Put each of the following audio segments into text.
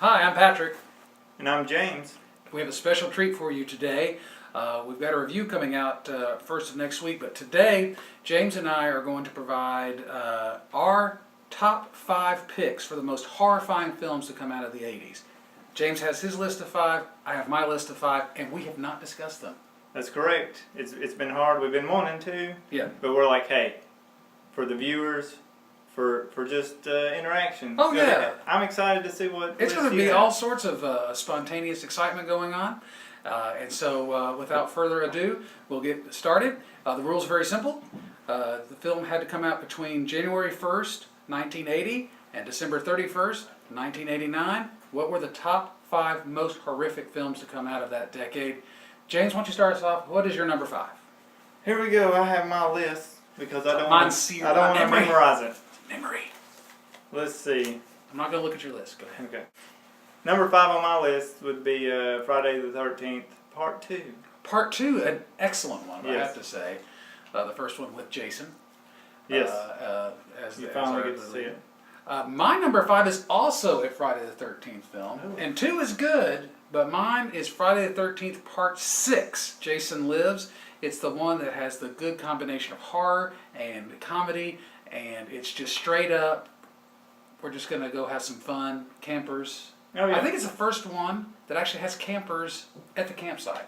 Hi, I'm Patrick. And I'm James. We have a special treat for you today. We've got a review coming out first of next week, but today James and I are going to provide our top 5 picks for the most horrifying films to come out of the 80s. James has his list of 5, I have my list of 5, and we have not discussed them. That's correct. It's been hard. We've been wanting to. Yeah. But we're like, hey, for the viewers, for just interaction. Oh, yeah. I'm excited to see what It's going to be all sorts of spontaneous excitement going on. And so without further ado, we'll get started. The rules are very simple. The film had to come out between January 1st, 1980 and December 31st, 1989. What were the top 5 most horrific films to come out of that decade? James, why don't you start us off? What is your number 5? Here we go. I have my list because I don't want to memorize it. Memory. Let's see. I'm not going to look at your list. Go ahead. Okay. Number 5 on my list would be Friday the 13th, Part 2. Part 2, an excellent one, Yes. I have to say. The first one with Jason. Yes. As You as finally our get to see it. My number 5 is also a Friday the 13th film. Oh. And 2 is good, but mine is Friday the 13th Part 6, Jason Lives. It's the one that has the good combination of horror and comedy, and it's just straight up, we're just going to go have some fun, campers. Oh, yeah. I think it's the first one that actually has campers at the campsite.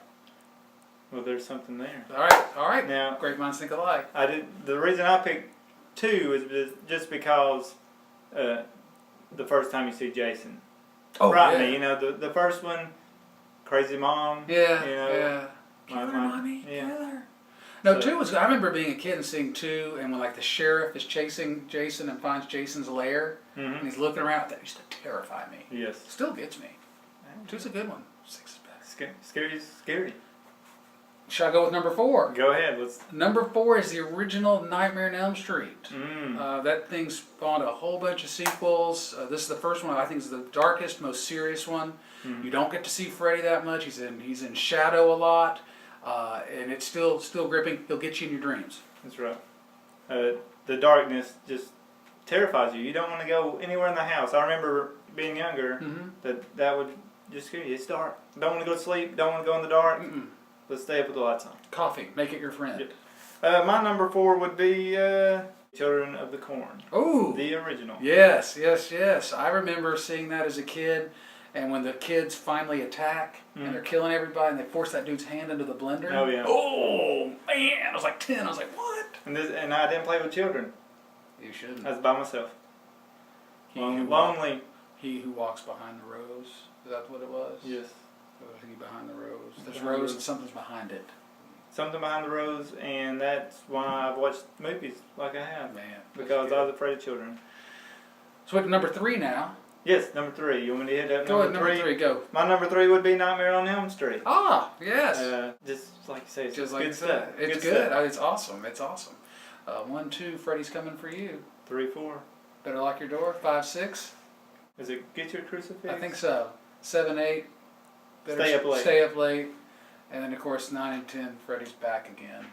Well, there's something there. All right. Now, great minds think alike. The reason I picked 2 is just because the first time you see Jason. Oh, Right, yeah. you know, the first one, crazy mom. Yeah, you know, yeah. Killer, mommy, yeah. killer. No, So- 2 was. I remember being a kid and seeing 2, and when like the sheriff is chasing Jason and finds Jason's lair, and Mm-hmm. he's looking around, that used to terrify me. Yes. Still gets me. 2's a good one. 6 is best. Scary. Shall I go with number 4? Go ahead. Let's. Number 4 is the original Nightmare on Elm Street. Mm. That thing spawned a whole bunch of sequels. This is the first one. I think is the darkest, most serious one. Mm. You don't get to see Freddy that much. He's in shadow a lot, and it's still gripping. He'll get you in your dreams. That's right. The darkness just terrifies you. You don't want to go anywhere in the house. I remember being younger that would just scare you. It's dark. Don't want to go to sleep. Don't want to go in the dark. Mm-mm. Let's stay up with the lights on. Coffee, make it your friend. Yep. My number 4 would be Children of the Corn. Oh, The original. yes. I remember seeing that as a kid, and when the kids finally attack and they're killing everybody, and they force that dude's hand into the blender. Oh, yeah. Oh man, I was like 10. I was like, what? And I didn't play with children. You shouldn't. I was by myself. Lonely. He who walks behind the rose. Is that what it was? Yes. Or was he behind the rose? There's Behind the rose rose. and something's behind it. Something behind the rose, and that's why I've watched movies like I have. Man. Because I was afraid of children. So at number 3 now. Yes, number 3. You want me to hit that Go ahead, number 3? number 3, go. My number 3 would be Nightmare on Elm Street. Ah, yes. Just like you say, it's Just good like stuff. that. It's Good good. stuff. It's awesome. It's awesome. 1, 2, Freddy's coming for you. 3, 4. Better lock your door. 5, 6. Is it Get Your Crucifix? I think so. 7, 8. Better Stay up late. And then of course 9 and 10, Freddy's back again.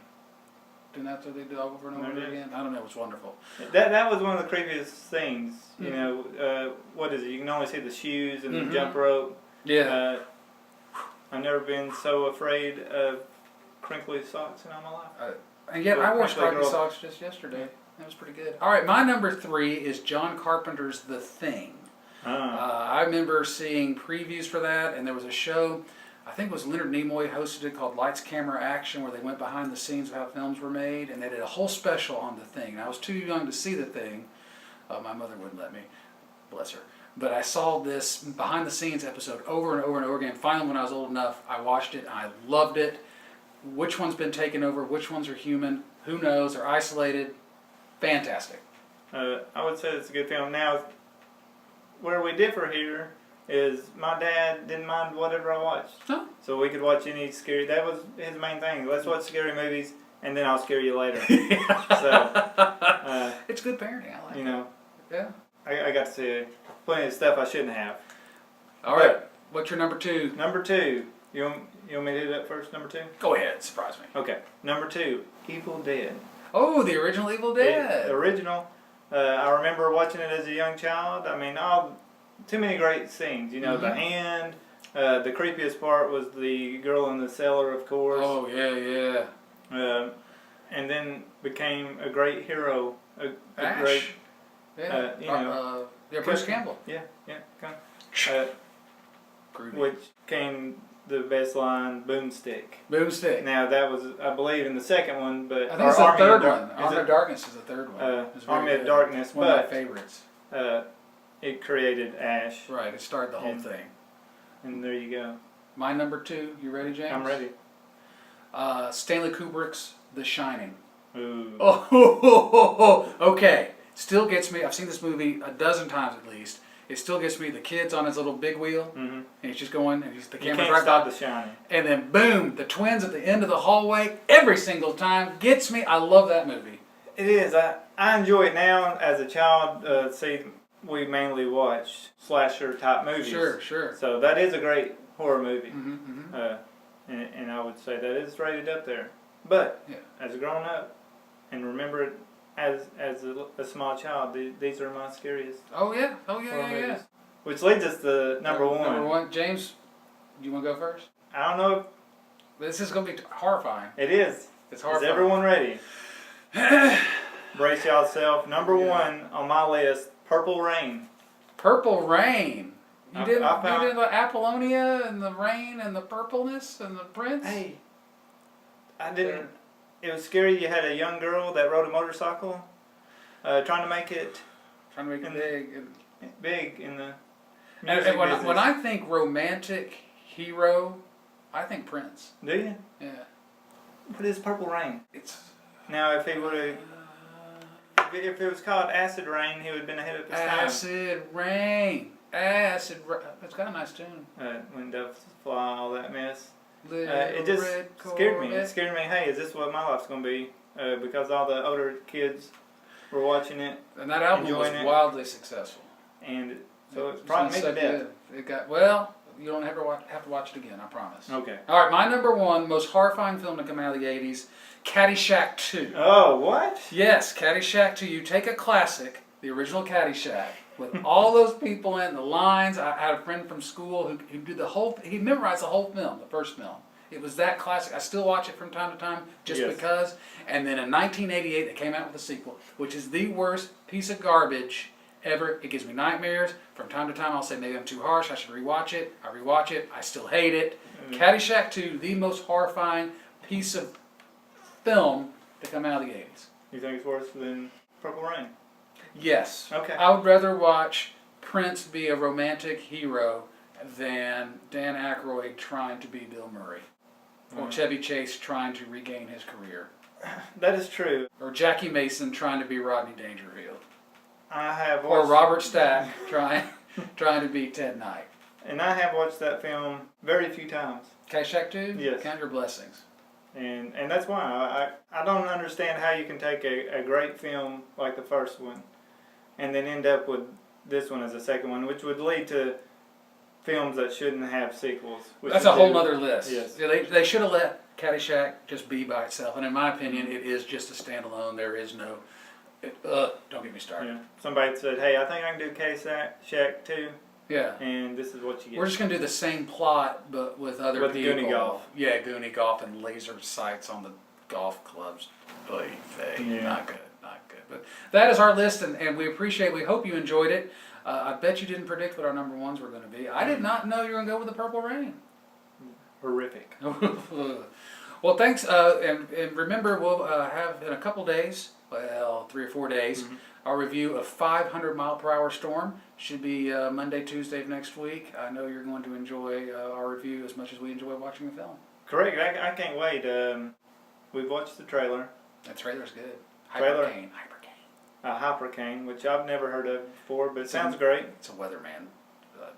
Didn't that what they do over and over again? I don't know. It was wonderful. That was one of the creepiest things. You know, what is it? You can only see the shoes and the jump rope. Yeah. I've never been so afraid of crinkly socks in all my life. And yet I wore stripy girl. socks just yesterday. That was pretty good. All right, my number 3 is John Carpenter's The Thing. I remember seeing previews for that, and there was a show, I think it was Leonard Nimoy hosted it, called Lights, Camera, Action, where they went behind the scenes of how films were made, and they did a whole special on The Thing. And I was too young to see The Thing. My mother wouldn't let me, bless her. But I saw this behind the scenes episode over and over and over again. Finally, when I was old enough, I watched it, and I loved it. Which one's been taken over? Which ones are human? Who knows? They're isolated. Fantastic. I would say it's a good film. Now, where we differ here is my dad didn't mind whatever I watched. Huh? So we could watch any scary. That was his main thing. Let's watch scary movies, and then I'll scare you later. So it's good parenting. I like you it. know, Yeah. I got to see plenty of stuff I shouldn't have. All right. What's your number 2? Number 2. You want me to hit it up first? Number 2. Go ahead. Surprise me. Okay. Number 2. Evil Dead. Oh, the original Evil Dead. The original. I remember watching it as a young child. I mean, too many great scenes. You know, the Mhm. hand. The creepiest part was the girl in the cellar, of course. Oh yeah, yeah. And then became a great hero. A Ash. great, Yeah. you know, Yeah, Bruce Campbell. Yeah, okay. Groovy. Which came the best line, boomstick. Boomstick. Now that was, I believe, in the second one, but I think it's the third one. Army Is of Darkness is the third one. It's very Army of good. Darkness, One of my but favorites. it created Ash. Right, it started the whole thing. And there you go. My number 2. You ready, James? I'm ready. Stanley Kubrick's The Shining. Ooh. Oh, okay. Still gets me. I've seen this movie a dozen times at least. It still gets me. The kid's on his little big wheel, and he's just going, and the You camera's can't right stop by. The Shining. And then boom, the twins at the end of the hallway. Every single time gets me. I love that movie. It is. I enjoy it now. As a child, we mainly watched slasher type movies. Sure. So that is a great horror movie. Mm-hmm. And I would say that is rated up there. But Yeah. as a grown up, and remember it as a small child, these are my scariest Oh yeah. horror Yeah. movies. Which leads us to number one. Number 1, James. Do you want to go first? I don't know This is going to be horrifying. if it is. It's Is horrifying. everyone ready? Brace yourself. Number one on my list, Purple Rain. Purple Rain. You I did found- the Apollonia and the rain and the purpleness and the prince? Hey, I didn't. It was scary. You had a young girl that rode a motorcycle, trying to make it Trying to make it And- big. big in the And music when business. I think romantic hero, I think Prince. Do you? Yeah. What is Purple Rain? It's. Now, if he would have, if it was called Acid Rain, he would have been ahead of his Acid Rain. Acid Rain. It's got a nice tune. time. When doves fly, all that mess. Little It just red scared me. It Corvette. scared me. Hey, is this what my life's gonna be? Because all the older kids were watching it, And that album was enjoying it. wildly successful. and so It's it brought me so to death. good. It got well. You don't have to watch it again. I promise. Okay. All right, my number 1 most horrifying film to come out of the '80s, Caddyshack 2. Oh, what? Yes, Caddyshack 2. You take a classic, the original Caddyshack, with all those people in the lines. I had a friend from school who did he memorized the whole film, the first film. It was that classic. I still watch it from time to time just Yes. because. And then in 1988, they came out with a sequel, which is the worst piece of garbage ever. It gives me nightmares. From time to time, I'll say maybe I'm too harsh. I should rewatch it. I rewatch it. I still hate it. Caddyshack 2, the most horrifying piece of film to come out of the '80s. You think it's worse than Purple Rain? Yes. Okay. I would rather watch Prince be a romantic hero than Dan Aykroyd trying to be Bill Murray. Or Chevy Chase trying to regain his career. That is true. Or Jackie Mason trying to be Rodney Dangerfield. I have Or watched, Robert Stack trying to be Ted Knight. and I have watched that film very few times. Caddyshack 2? Yes. Count your blessings. And that's why I don't understand how you can take a great film like the first one and then end up with this one as a second one, which would lead to films that shouldn't have sequels. That's a whole other list. Yes. Yeah, they should have let Caddyshack just be by itself. And in my opinion, it is just a standalone. There is no... don't get me started. Yeah. Somebody said, hey, I think I can do Caddyshack 2, Yeah. and this is what you get. We're just going to do the same plot, but with other With people. Goonie golf. Yeah, Goonie golf and laser sights on the golf clubs. Oy vey. Yeah. Not good. But that is our list, and we hope you enjoyed it. I bet you didn't predict what our number 1s were going to be. I did not know you were going to go with the Purple Rain. Horrific. Well, thanks, and remember, we'll have in a couple days, 3 or 4 days, our review of 500 Mile Per Hour Storm. Should be Monday, Tuesday of next week. I know you're going to enjoy our review as much as we enjoy watching the film. Correct. I can't wait. We've watched the trailer. That trailer's good. Trailer. Hypercane. Hypercane, which I've never heard of before, but it sounds great. It's a weatherman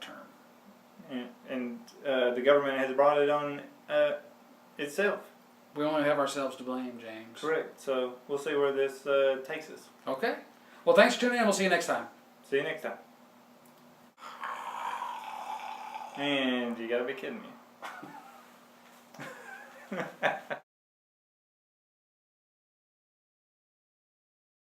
term. And the government has brought it on itself. We only have ourselves to blame, James. Correct. So we'll see where this takes us. Okay. Well, thanks for tuning in. We'll see you next time. See you next time. And you gotta be kidding me.